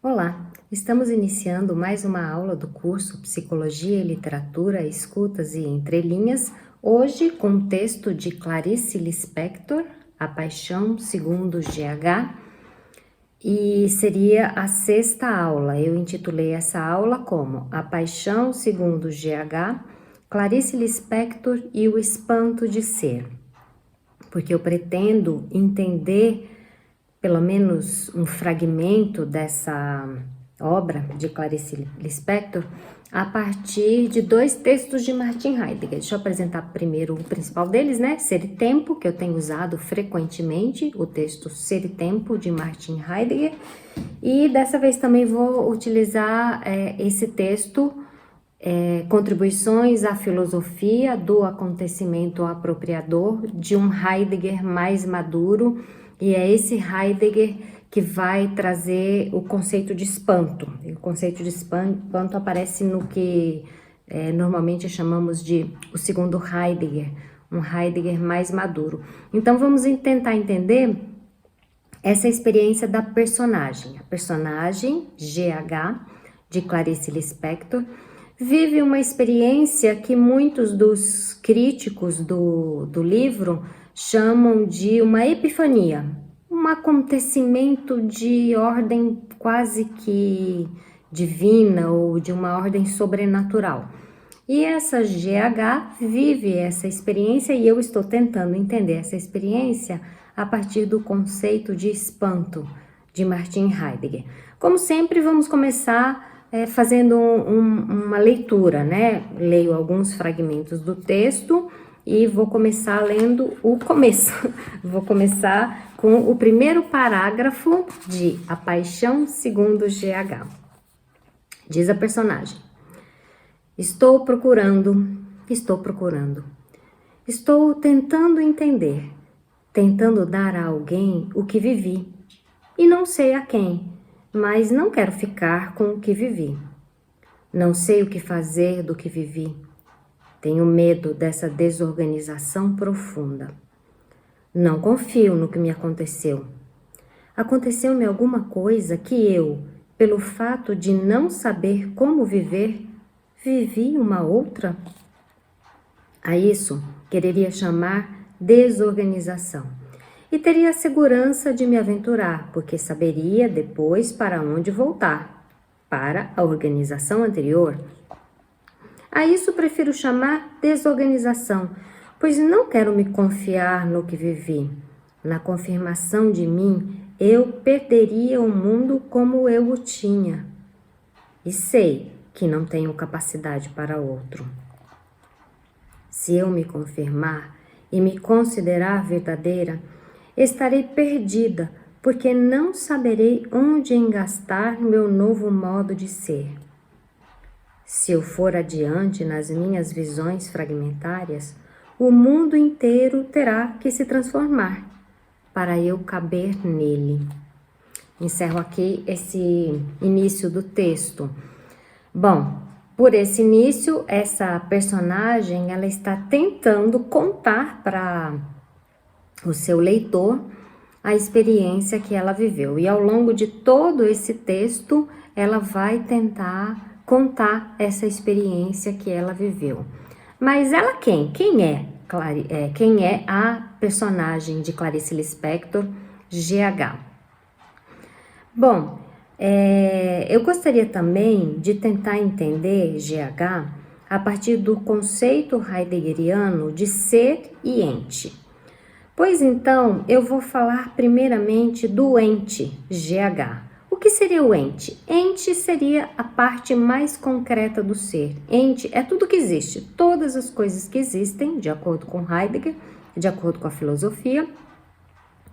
Olá, estamos iniciando mais uma aula do curso Psicologia e Literatura, Escutas e Entrelinhas, hoje com o texto de Clarice Lispector, A Paixão segundo GH, e seria a sexta aula. Eu intitulei essa aula como A Paixão segundo GH, Clarice Lispector e o Espanto de Ser, porque eu pretendo entender pelo menos um fragmento dessa obra de Clarice Lispector a partir de dois textos de Martin Heidegger. Deixa eu apresentar primeiro o principal deles, né? Ser e Tempo, que eu tenho usado frequentemente, o texto Ser e Tempo de Martin Heidegger. E dessa vez também vou utilizar esse texto, Contribuições à Filosofia do Acontecimento Apropriador, de um Heidegger mais maduro, e é esse Heidegger que vai trazer o conceito de espanto. O conceito de espanto aparece no que normalmente chamamos de o segundo Heidegger, um Heidegger mais maduro. Então vamos tentar entender essa experiência da personagem. A personagem, GH, de Clarice Lispector, vive uma experiência que muitos dos críticos do livro chamam de uma epifania, um acontecimento de ordem quase que divina ou de uma ordem sobrenatural. E essa GH vive essa experiência e eu estou tentando entender essa experiência a partir do conceito de espanto de Martin Heidegger. Como sempre, vamos começar fazendo uma leitura, né? Leio alguns fragmentos do texto e vou começar lendo o começo. Vou começar com o primeiro parágrafo de A Paixão segundo GH. Diz a personagem: Estou procurando. Estou tentando entender, tentando dar a alguém o que vivi. E não sei a quem, mas não quero ficar com o que vivi. Não sei o que fazer do que vivi. Tenho medo dessa desorganização profunda. Não confio no que me aconteceu. Aconteceu-me alguma coisa que eu, pelo fato de não saber como viver, vivi uma outra? A isso quereria chamar desorganização. E teria a segurança de me aventurar, porque saberia depois para onde voltar, para a organização anterior. A isso prefiro chamar desorganização, pois não quero me confiar no que vivi. Na confirmação de mim, eu perderia o mundo como eu o tinha. E sei que não tenho capacidade para outro. Se eu me confirmar e me considerar verdadeira, estarei perdida, porque não saberei onde engastar meu novo modo de ser. Se eu for adiante nas minhas visões fragmentárias, o mundo inteiro terá que se transformar para eu caber nele. Encerro aqui esse início do texto. Bom, por esse início, essa personagem ela está tentando contar para o seu leitor a experiência que ela viveu. E ao longo de todo esse texto, ela vai tentar contar essa experiência que ela viveu. Mas ela quem? Quem é a personagem de Clarice Lispector, GH? Bom, eu gostaria também de tentar entender GH a partir do conceito heideggeriano de ser e ente. Pois então, eu vou falar primeiramente do ente, GH. O que seria o ente? Ente seria a parte mais concreta do ser. Ente é tudo que existe, todas as coisas que existem, de acordo com Heidegger, de acordo com a filosofia,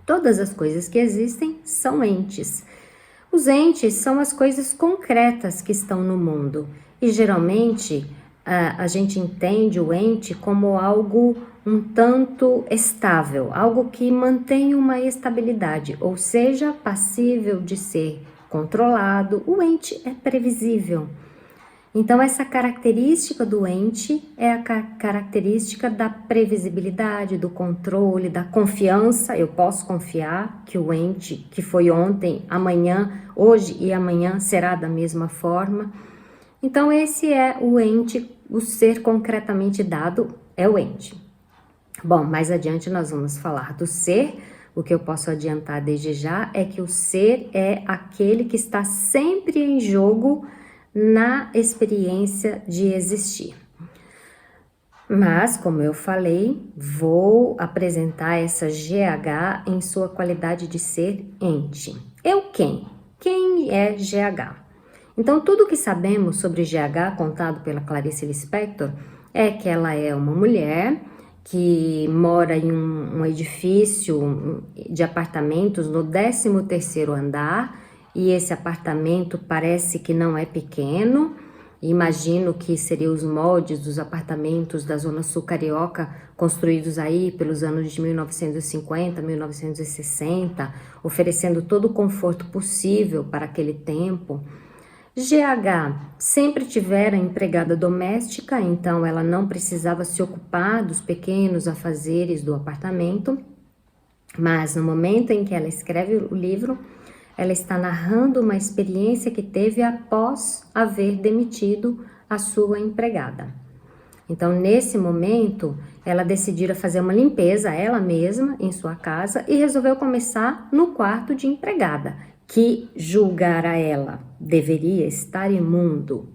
todas as coisas que existem são entes. Os entes são as coisas concretas que estão no mundo e geralmente a gente entende o ente como algo um tanto estável, algo que mantém uma estabilidade, ou seja, passível de ser controlado. O ente é previsível. Então, essa característica do ente é a característica da previsibilidade, do controle, da confiança. Eu posso confiar que o ente que foi ontem, amanhã, hoje e amanhã será da mesma forma. Então, esse é o ente, o ser concretamente dado é o ente. Bom, mais adiante nós vamos falar do ser. O que eu posso adiantar desde já é que o ser é aquele que está sempre em jogo na experiência de existir. Mas, como eu falei, vou apresentar essa GH em sua qualidade de ser ente. Eu quem? Quem é GH? Então, tudo que sabemos sobre GH, contado pela Clarice Lispector, é que ela é uma mulher que mora em um edifício de apartamentos no 13º andar, e esse apartamento parece que não é pequeno. Imagino que seriam os moldes dos apartamentos da Zona Sul Carioca, construídos aí pelos anos de 1950, 1960, oferecendo todo o conforto possível para aquele tempo. GH sempre tivera empregada doméstica, então ela não precisava se ocupar dos pequenos afazeres do apartamento, mas no momento em que ela escreve o livro, ela está narrando uma experiência que teve após haver demitido a sua empregada. Então, nesse momento, ela decidiu fazer uma limpeza, ela mesma, em sua casa, e resolveu começar no quarto de empregada, que julgara ela deveria estar imundo.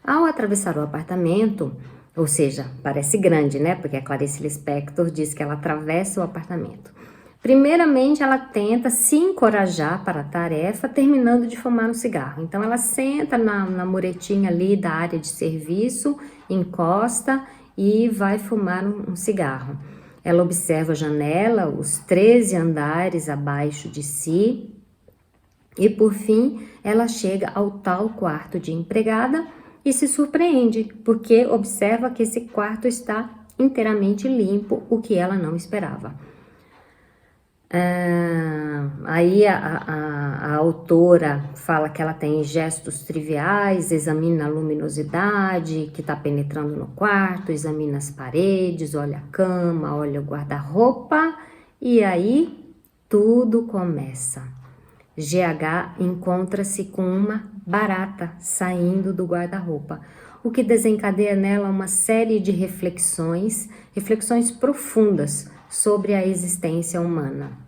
Ao atravessar o apartamento, ou seja, parece grande, né? Porque a Clarice Lispector diz que ela atravessa o apartamento. Primeiramente, ela tenta se encorajar para a tarefa, terminando de fumar um cigarro. Então, ela senta na muretinha ali da área de serviço, encosta e vai fumar um cigarro. Ela observa a janela, os 13 andares abaixo de si, e por fim, ela chega ao tal quarto de empregada e se surpreende, porque observa que esse quarto está inteiramente limpo, o que ela não esperava. Aí a autora fala que ela tem gestos triviais, examina a luminosidade que está penetrando no quarto, examina as paredes, olha a cama, olha o guarda-roupa, e aí tudo começa. GH encontra-se com uma barata saindo do guarda-roupa, o que desencadeia nela uma série de reflexões profundas sobre a existência humana.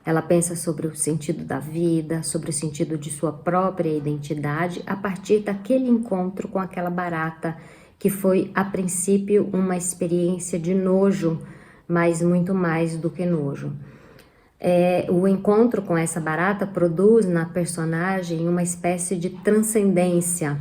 Ela pensa sobre o sentido da vida, sobre o sentido de sua própria identidade, a partir daquele encontro com aquela barata, que foi, a princípio, uma experiência de nojo, mas muito mais do que nojo. O encontro com essa barata produz na personagem uma espécie de transcendência,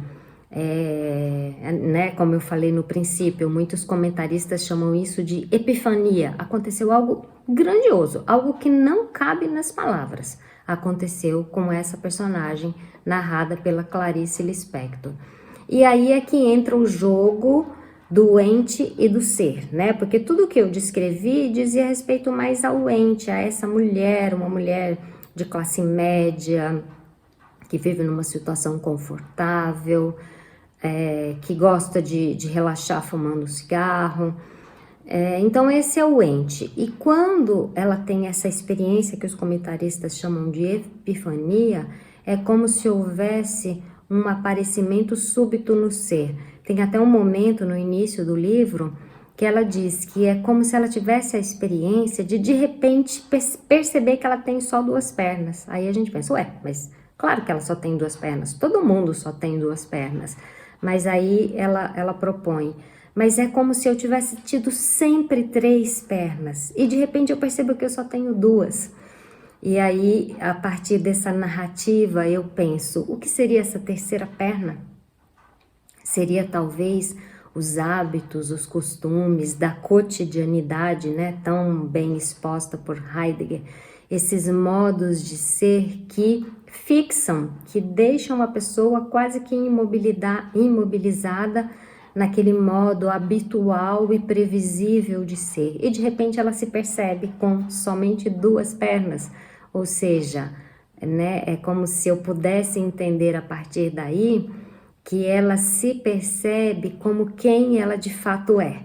né? Como eu falei no princípio, muitos comentaristas chamam isso de epifania. Aconteceu algo grandioso, algo que não cabe nas palavras. Aconteceu com essa personagem narrada pela Clarice Lispector. E aí é que entra o jogo do ente e do ser, né? Porque tudo que eu descrevi dizia respeito mais ao ente, a essa mulher, uma mulher de classe média, que vive numa situação confortável, que gosta de relaxar fumando cigarro. Então esse é o ente. E quando ela tem essa experiência que os comentaristas chamam de epifania, é como se houvesse um aparecimento súbito no ser. Tem até um momento no início do livro que ela diz que é como se ela tivesse a experiência de repente perceber que ela tem só 2 pernas. Aí a gente pensa, mas claro que ela só tem 2 pernas, todo mundo só tem 2 pernas. Mas aí ela propõe, mas é como se eu tivesse tido sempre 3 pernas e de repente eu percebo que eu só tenho 2. E aí, a partir dessa narrativa, eu penso, o que seria essa terceira perna? Seria talvez os hábitos, os costumes da cotidianidade, né, tão bem exposta por Heidegger, esses modos de ser que fixam, que deixam a pessoa quase que imobilizada naquele modo habitual e previsível de ser. E de repente ela se percebe com somente 2 pernas, ou seja, né? É como se eu pudesse entender a partir daí que ela se percebe como quem ela de fato é.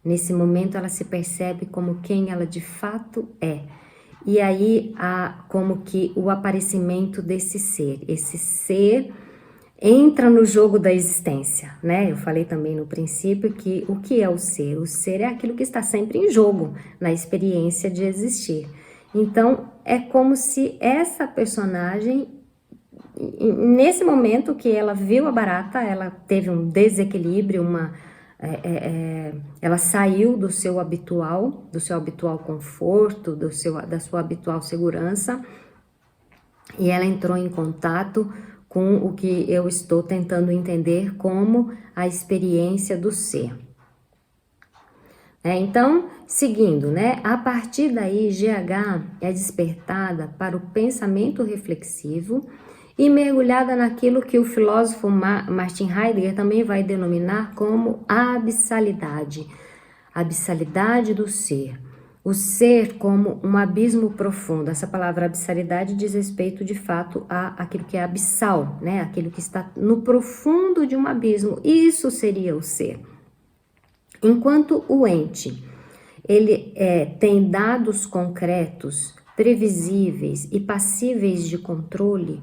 Nesse momento ela se percebe como quem ela de fato é. E aí há como que o aparecimento desse ser. Esse ser entra no jogo da existência, né? Eu falei também no princípio que o que é o ser? O ser é aquilo que está sempre em jogo na experiência de existir. Então, é como se essa personagem, nesse momento que ela viu a barata, ela teve um desequilíbrio, ela saiu do seu habitual conforto, da sua habitual segurança, e ela entrou em contato com o que eu estou tentando entender como a experiência do ser. Então, seguindo, né? A partir daí, GH é despertada para o pensamento reflexivo e mergulhada naquilo que o filósofo Martin Heidegger também vai denominar como a abissalidade do ser. O ser como um abismo profundo. Essa palavra abissalidade diz respeito de fato àquilo que é abissal, né? Aquilo que está no profundo de um abismo. Isso seria o ser. Enquanto o ente, ele tem dados concretos, previsíveis e passíveis de controle,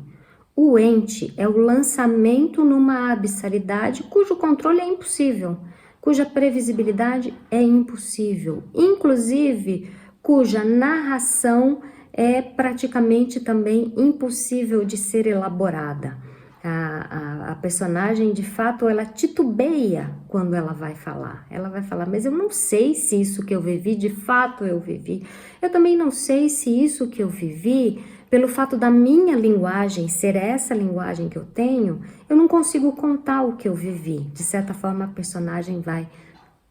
o ente é o lançamento numa abissalidade cujo controle é impossível, cuja previsibilidade é impossível, inclusive cuja narração é praticamente também impossível de ser elaborada. A personagem, de fato, ela titubeia quando ela vai falar. Ela vai falar, mas eu não sei se isso que eu vivi, de fato eu vivi. Eu também não sei se isso que eu vivi, pelo fato da minha linguagem ser essa linguagem que eu tenho, eu não consigo contar o que eu vivi. De certa forma, a personagem vai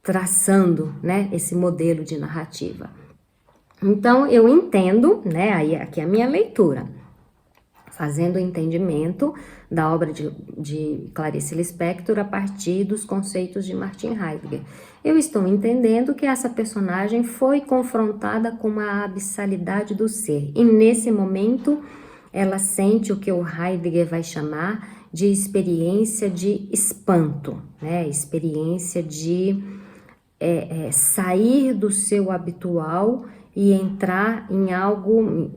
traçando, né, esse modelo de narrativa. Então, eu entendo, né, aí aqui é a minha leitura, fazendo o entendimento da obra de Clarice Lispector a partir dos conceitos de Martin Heidegger. Eu estou entendendo que essa personagem foi confrontada com a abissalidade do ser, e nesse momento ela sente o que o Heidegger vai chamar de experiência de espanto, né? Experiência de sair do seu habitual e entrar em algo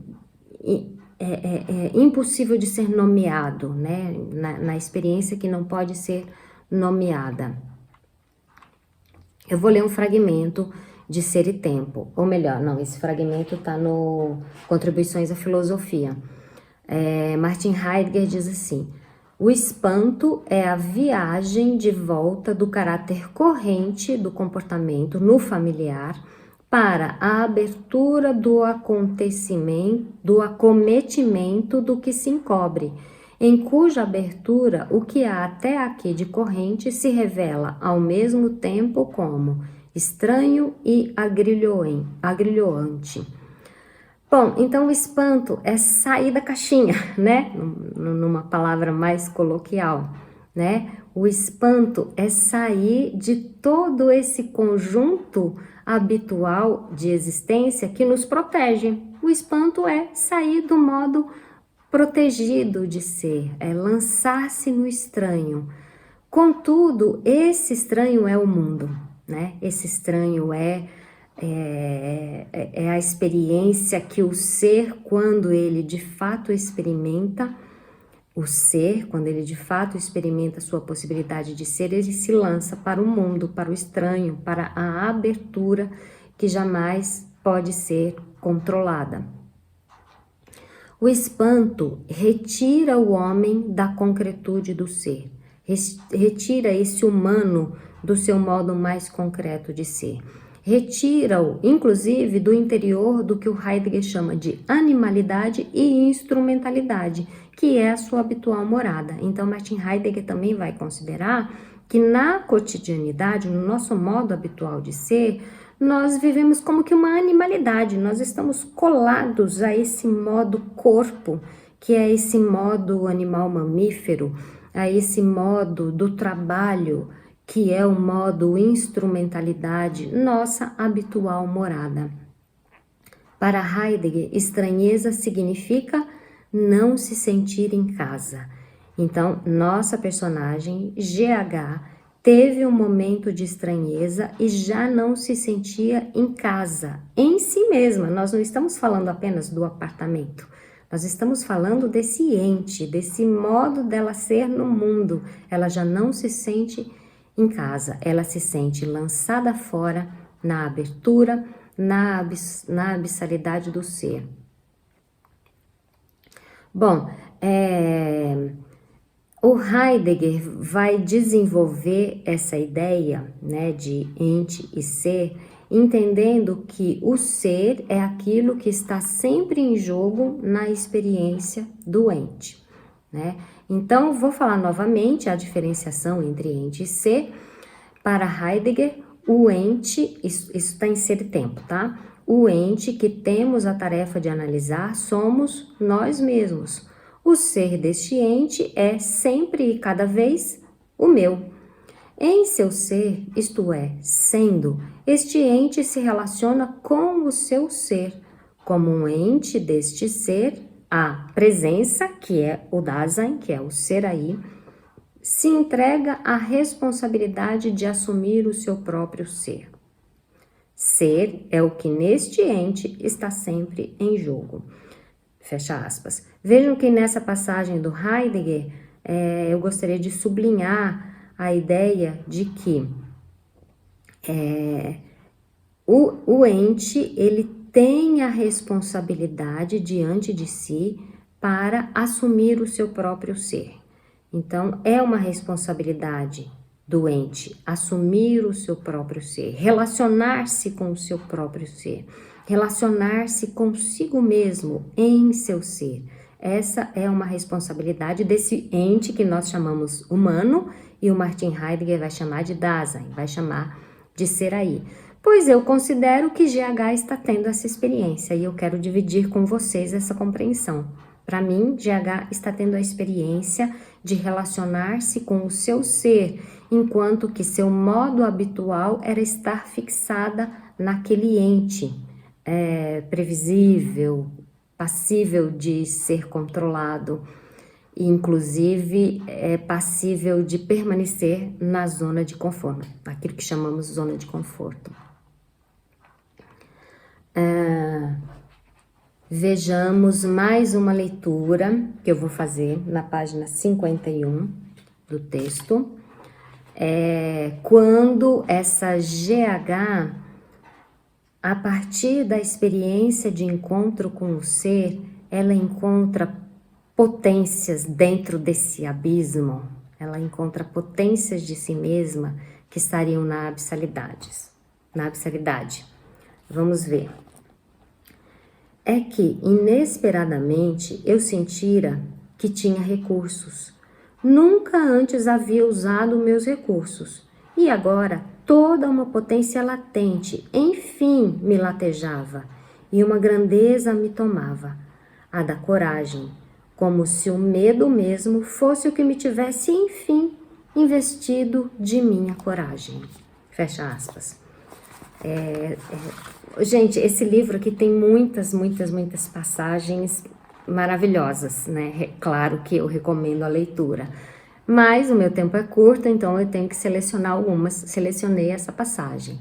impossível de ser nomeado, né? Na experiência que não pode ser nomeada. Eu vou ler um fragmento de Ser e Tempo, ou melhor, não, esse fragmento está no Contribuições à Filosofia. Martin Heidegger diz assim: o espanto é a viagem de volta do caráter corrente do comportamento no familiar para a abertura do acometimento do que se encobre, em cuja abertura o que há até aqui de corrente se revela ao mesmo tempo como estranho e agrilhoante. Bom, então o espanto é sair da caixinha, né? Numa palavra mais coloquial, né? O espanto é sair de todo esse conjunto habitual de existência que nos protege. O espanto é sair do modo protegido de ser, é lançar-se no estranho. Contudo, esse estranho é o mundo, né? Esse estranho é a experiência que o ser, quando ele de fato experimenta o ser, quando ele de fato experimenta a sua possibilidade de ser, ele se lança para o mundo, para o estranho, para a abertura que jamais pode ser controlada. O espanto retira o homem da concretude do ser, retira esse humano do seu modo mais concreto de ser. Retira-o, inclusive, do interior do que o Heidegger chama de animalidade e instrumentalidade, que é a sua habitual morada. Então, Martin Heidegger também vai considerar que na cotidianidade, no nosso modo habitual de ser, nós vivemos como que uma animalidade, nós estamos colados a esse modo corpo, que é esse modo animal mamífero, a esse modo do trabalho, que é o modo instrumentalidade, nossa habitual morada. Para Heidegger, estranheza significa não se sentir em casa. Então, nossa personagem, GH, teve um momento de estranheza e já não se sentia em casa, em si mesma. Nós não estamos falando apenas do apartamento. Nós estamos falando desse ente, desse modo dela ser no mundo. Ela já não se sente em casa, ela se sente lançada fora na abertura, na abissalidade do ser. Bom, o Heidegger vai desenvolver essa ideia, né, de ente e ser, entendendo que o ser é aquilo que está sempre em jogo na experiência do ente, né? Então, vou falar novamente a diferenciação entre ente e ser. Para Heidegger, o ente, isso está em ser e tempo, tá? O ente que temos a tarefa de analisar somos nós mesmos. O ser deste ente é sempre e cada vez o meu. Em seu ser, isto é, sendo, este ente se relaciona com o seu ser. Como um ente deste ser, a presença, que é o Dasein, que é o ser aí, se entrega à responsabilidade de assumir o seu próprio ser. Ser é o que neste ente está sempre em jogo. Fecha aspas. Vejam que nessa passagem do Heidegger, eu gostaria de sublinhar a ideia de que o ente, ele tem a responsabilidade diante de si para assumir o seu próprio ser. Então, é uma responsabilidade do ente assumir o seu próprio ser, relacionar-se com o seu próprio ser, relacionar-se consigo mesmo em seu ser. Essa é uma responsabilidade desse ente que nós chamamos humano e o Martin Heidegger vai chamar de Dasein, vai chamar de ser aí. Pois eu considero que GH está tendo essa experiência e eu quero dividir com vocês essa compreensão. Para mim, GH está tendo a experiência de relacionar-se com o seu ser, enquanto que seu modo habitual era estar fixada naquele ente, previsível, passível de ser controlado, e inclusive passível de permanecer na zona de conforto, aquilo que chamamos zona de conforto. Vejamos mais uma leitura que eu vou fazer na página 51 do texto. Quando essa GH, a partir da experiência de encontro com o ser, ela encontra potências dentro desse abismo, ela encontra potências de si mesma que estariam na abissalidade. Vamos ver. É que, inesperadamente, eu sentira que tinha recursos. Nunca antes havia usado meus recursos. E agora, toda uma potência latente, enfim, me latejava. E uma grandeza me tomava. A da coragem. Como se o medo mesmo fosse o que me tivesse, enfim, investido de minha coragem. Fecha aspas. Gente, esse livro aqui tem muitas passagens maravilhosas, né? Claro que eu recomendo a leitura, mas o meu tempo é curto, então eu tenho que selecionar algumas. Selecionei essa passagem,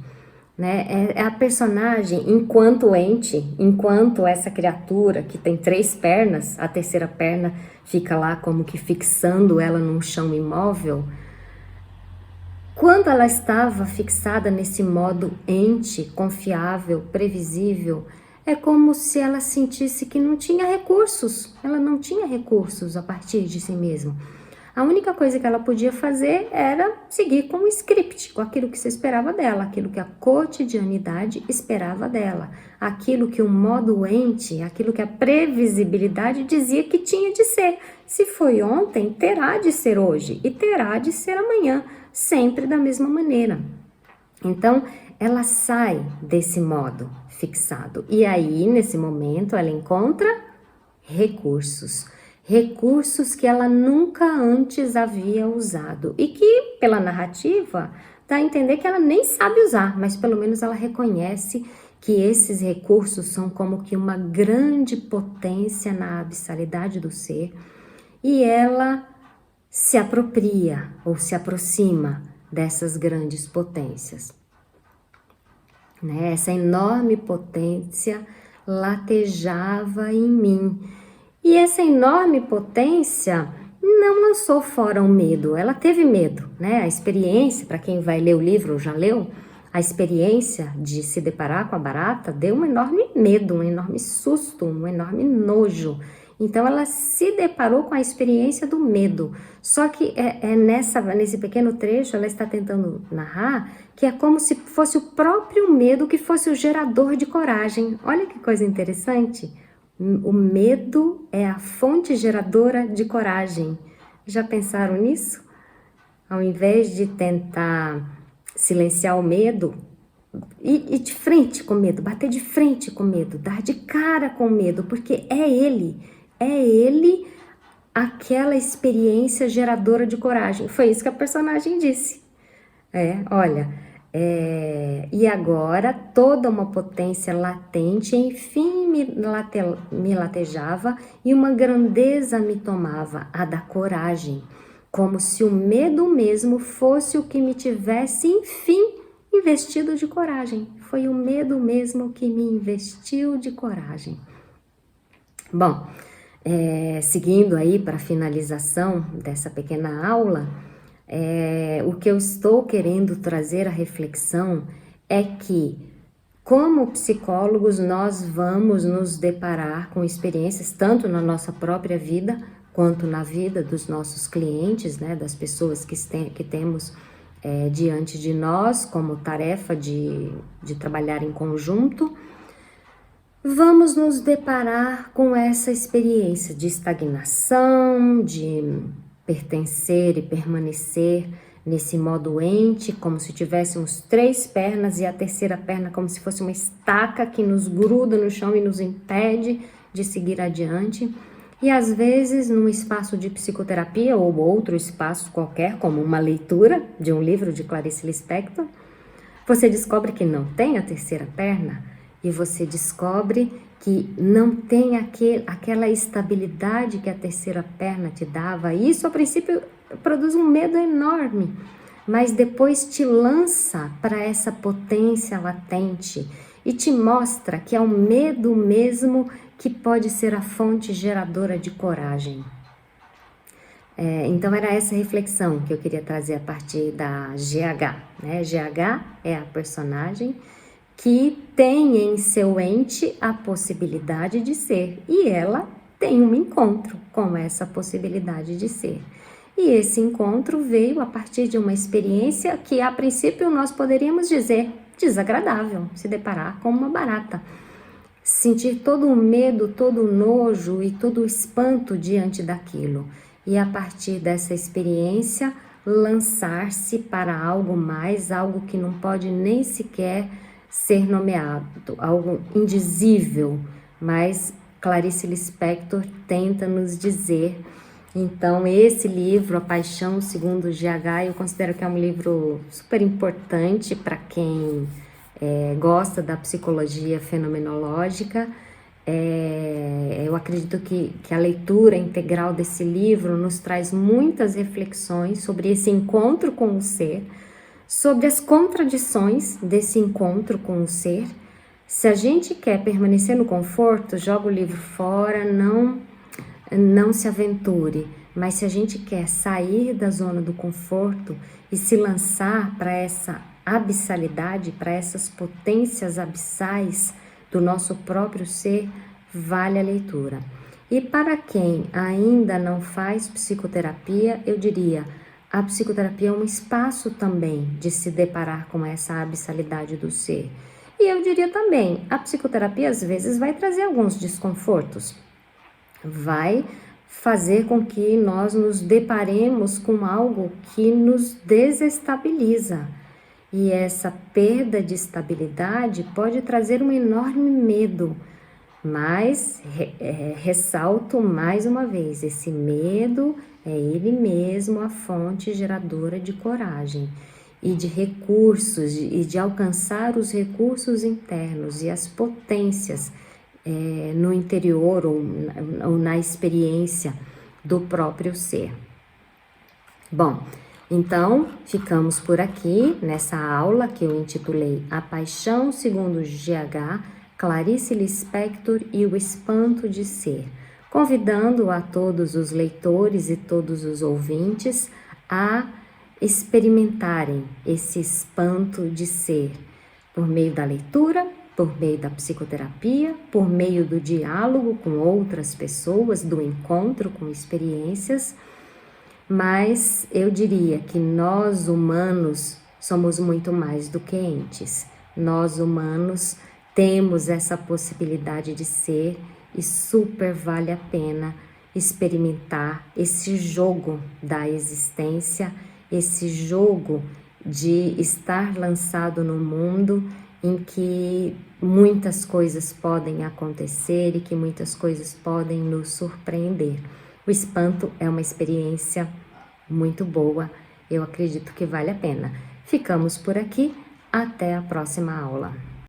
né? É a personagem enquanto ente, enquanto essa criatura que tem 3 pernas, a terceira perna fica lá como que fixando ela num chão imóvel. Quando ela estava fixada nesse modo ente, confiável, previsível, é como se ela sentisse que não tinha recursos. Ela não tinha recursos a partir de si mesma. A única coisa que ela podia fazer era seguir com o script, com aquilo que se esperava dela, aquilo que a cotidianidade esperava dela, aquilo que o modo ente, aquilo que a previsibilidade dizia que tinha de ser. Se foi ontem, terá de ser hoje e terá de ser amanhã, sempre da mesma maneira. Então, ela sai desse modo fixado e aí, nesse momento, ela encontra recursos que ela nunca antes havia usado e que, pela narrativa, dá a entender que ela nem sabe usar, mas pelo menos ela reconhece que esses recursos são como que uma grande potência na abissalidade do ser, e ela se apropria ou se aproxima dessas grandes potências. Né? Essa enorme potência latejava em mim. E essa enorme potência não lançou fora o medo, ela teve medo, né? A experiência, para quem vai ler o livro ou já leu, a experiência de se deparar com a barata deu um enorme medo, um enorme susto, um enorme nojo. Então ela se deparou com a experiência do medo. Só que nesse pequeno trecho ela está tentando narrar que é como se fosse o próprio medo que fosse o gerador de coragem. Olha que coisa interessante. O medo é a fonte geradora de coragem. Já pensaram nisso? Ao invés de tentar silenciar o medo, ir de frente com o medo, bater de frente com o medo, dar de cara com o medo, porque é ele aquela experiência geradora de coragem. Foi isso que a personagem disse. E agora toda uma potência latente, enfim, me latejava e uma grandeza me tomava, a da coragem, como se o medo mesmo fosse o que me tivesse, enfim, investido de coragem. Foi o medo mesmo que me investiu de coragem. Bom, seguindo aí para a finalização dessa pequena aula, o que eu estou querendo trazer à reflexão é que, como psicólogos, nós vamos nos deparar com experiências tanto na nossa própria vida, quanto na vida dos nossos clientes, né, das pessoas que temos diante de nós, como tarefa de trabalhar em conjunto. Vamos nos deparar com essa experiência de estagnação, de pertencer e permanecer nesse modo ente, como se tivéssemos 3 pernas e a terceira perna como se fosse uma estaca que nos gruda no chão e nos impede de seguir adiante. E às vezes, num espaço de psicoterapia ou outro espaço qualquer, como uma leitura de um livro de Clarice Lispector, você descobre que não tem a terceira perna e você descobre que não tem aquela estabilidade que a terceira perna te dava. Isso, a princípio, produz um medo enorme, mas depois te lança para essa potência latente e te mostra que é o medo mesmo que pode ser a fonte geradora de coragem. Então era essa reflexão que eu queria trazer a partir da GH, né? GH é a personagem que tem em seu ente a possibilidade de ser, e ela tem um encontro com essa possibilidade de ser. E esse encontro veio a partir de uma experiência que a princípio nós poderíamos dizer desagradável, se deparar com uma barata. Sentir todo o medo, todo o nojo e todo o espanto diante daquilo. E a partir dessa experiência, lançar-se para algo mais, algo que não pode nem sequer ser nomeado, algo indizível, mas Clarice Lispector tenta nos dizer. Então, esse livro, A Paixão Segundo GH, eu considero que é um livro super importante para quem gosta da psicologia fenomenológica. Eu acredito que a leitura integral desse livro nos traz muitas reflexões sobre esse encontro com o ser, sobre as contradições desse encontro com o ser. Se a gente quer permanecer no conforto, joga o livro fora, não se aventure. Mas se a gente quer sair da zona do conforto e se lançar para essa abissalidade, para essas potências abissais do nosso próprio ser, vale a leitura. E para quem ainda não faz psicoterapia, eu diria, a psicoterapia é um espaço também de se deparar com essa abissalidade do ser. E eu diria também, a psicoterapia às vezes vai trazer alguns desconfortos, vai fazer com que nós nos deparemos com algo que nos desestabiliza. E essa perda de estabilidade pode trazer um enorme medo, mas ressalto mais uma vez, esse medo é ele mesmo a fonte geradora de coragem. e de recursos e de alcançar os recursos internos e as potências no interior ou na experiência do próprio ser. Bom, então ficamos por aqui nessa aula que eu intitulei A Paixão segundo GH, Clarice Lispector e o Espanto de Ser, convidando a todos os leitores e todos os ouvintes a experimentarem esse espanto de ser por meio da leitura, por meio da psicoterapia, por meio do diálogo com outras pessoas, do encontro com experiências, mas eu diria que nós humanos somos muito mais do que entes. Nós humanos temos essa possibilidade de ser e super vale a pena experimentar esse jogo da existência, esse jogo de estar lançado no mundo em que muitas coisas podem acontecer e que muitas coisas podem nos surpreender. O espanto é uma experiência muito boa, eu acredito que vale a pena. Ficamos por aqui, até a próxima aula.